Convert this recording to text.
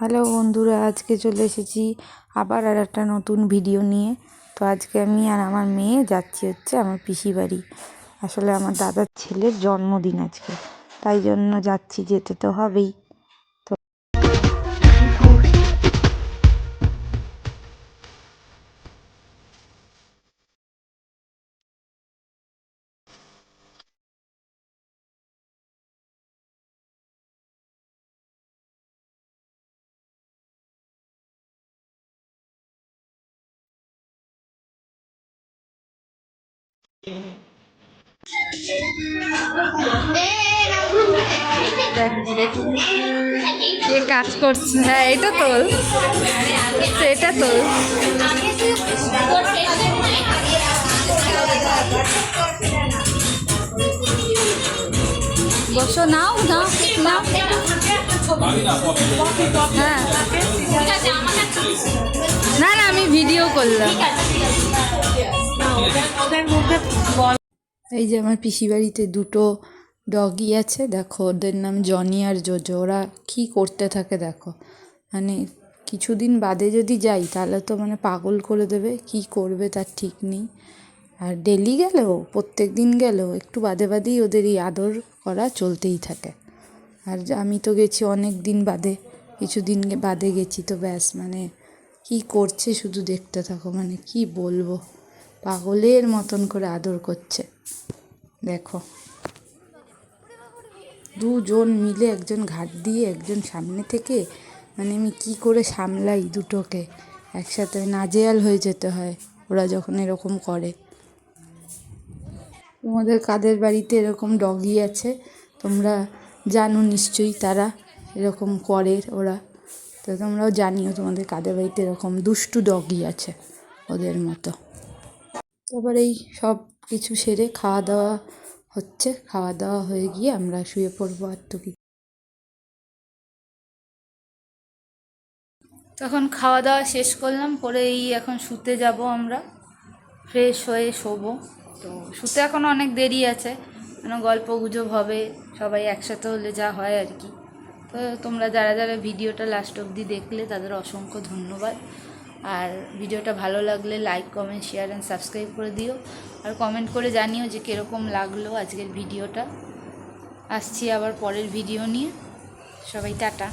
Hello বন্ধুরা, আজকে চলে এসেছি আবার আর একটা নতুন ভিডিও নিয়ে। তো আজকে আমি আর আমার মেয়ে যাচ্ছি আমার পিসি বাড়ি। আসলে আমার দাদার ছেলের জন্মদিন আজকে, তাই জন্য যাচ্ছি, যেতে তো হবেই। তো কে কাজ করছে? হ্যাঁ, এটা তোল, এটা তোল। বসো, নাও নাও নাও। হ্যাঁ, না না, আমি ভিডিও করলাম। এই যে আমার পিসি বাড়িতে দুটো ডগি আছে, দেখো ওদের নাম জনি আর জোজো। ওরা কী করতে থাকে দেখো, মানে কিছুদিন বাদে যদি যাই তাহলে তো মানে পাগল করে দেবে, কি করবে তার ঠিক নেই। আর ডেলি গেলেও, প্রত্যেক দিন গেলেও একটু বাদে বাদেই ওদের এই আদর করা চলতেই থাকে। আর আমি তো গেছি অনেক দিন বাদে, কিছুদিন বাদে গেছি, তো ব্যাস মানে কি করছে শুধু দেখতে থাকো, মানে কি বলবো, পাগলের মতন করে আদর করছে। দেখো, দুজন মিলে, একজন ঘাট দিয়ে একজন সামনে থেকে, মানে আমি কি করে সামলাই দুটোকে একসাথে, নাজেহাল হয়ে যেতে হয় ওরা যখন এরকম করে। তোমাদের কাদের বাড়িতে এরকম ডগি আছে তোমরা জানো নিশ্চয়ই, তারা এরকম করে ওরা, তো তোমরাও জানিও তোমাদের কাদের বাড়িতে এরকম দুষ্টু ডগি আছে ওদের মতো। তারপর এই সব কিছু সেরে খাওয়া দাওয়া হচ্ছে, খাওয়া দাওয়া হয়ে গিয়ে আমরা শুয়ে পড়বো। আর তো কি, তখন খাওয়া দাওয়া শেষ করলাম, পরে এই এখন শুতে যাব আমরা, ফ্রেশ হয়ে শোবো। তো শুতে এখন অনেক দেরি আছে, কেন গল্প গুজব হবে, সবাই একসাথে হলে যা হয় আর কি। তো তোমরা যারা যারা ভিডিওটা লাস্ট অবধি দেখলে তাদের অসংখ্য ধন্যবাদ। আর ভিডিওটা ভালো লাগলে like, comment, share and subscribe করে দিও। আর কমেন্ট করে জানিও যে কীরকম লাগলো আজকের ভিডিওটা। আসছি আবার পরের ভিডিও নিয়ে। সবাই টাটা।